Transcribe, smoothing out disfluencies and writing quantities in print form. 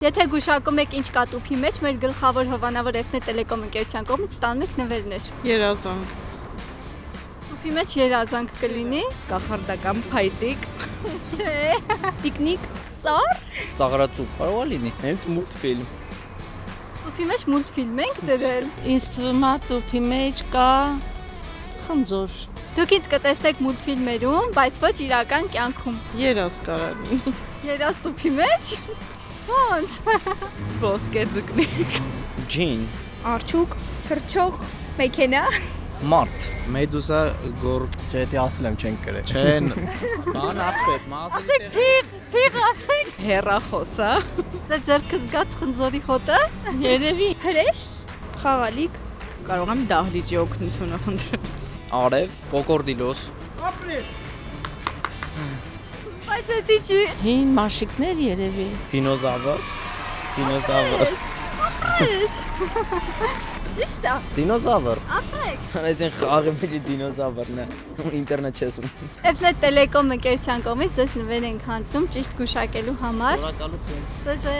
Եթե գուշակում եք ինչ կա տուփի մեջ, մեր գլխավոր հովանավոր Efnet Telecom ընկերության կողմից ստանում եք նվերներ։ Երազանք, Տուփի մեջ երազանք կլինի։ կախարդական փայտիկ, Չէ։ տիկնիկ, ծառ, Ծաղրածուփ կարող է լինի, հենց մուլտֆիլմ։ Տուփի մեջ մուլտֆիլմ ենք դրել։ Ինձ թվում է տուփի մեջ կա խնձոր։ Դուք ինձ կտեսնեք մուլտֆիլմերում, բայց ոչ իրական կյանքում։ երազ կարանի, Երազ տուփի մեջ։ Ոնց։ ոսկե ձկնիկ, Ջին, Արջուկ, թրջող, մեքենա, մարդ, Մեդուսա գոր Չէ, դե ասել եմ չենք գրել։ չեն բան աղբետ, մազը։ Ասեք փիղ ասեք։ հերախոսա, Ձեր ձեռքը զգաց խնձորի հոտը։ Երևի հրեշ, խաղալիք, կարող եմ դահլիճի օգնությունը խնդրել։ Արև, կոկորդիլոս, Բայց դա չի։ հին մաշիկներ երևի։ դինոզավր, Ճիշտ է։ դինոզավր։ Ախեք։ Այսին խաղի դինոզավրն է, ինտերնետ չես ունում։ Efnet Telecom ընկերության կողմից ձեզ նվեր ենք հանձնում ճիշտ գուշակելու համար։ Շնորհակալություն։ Ձեզ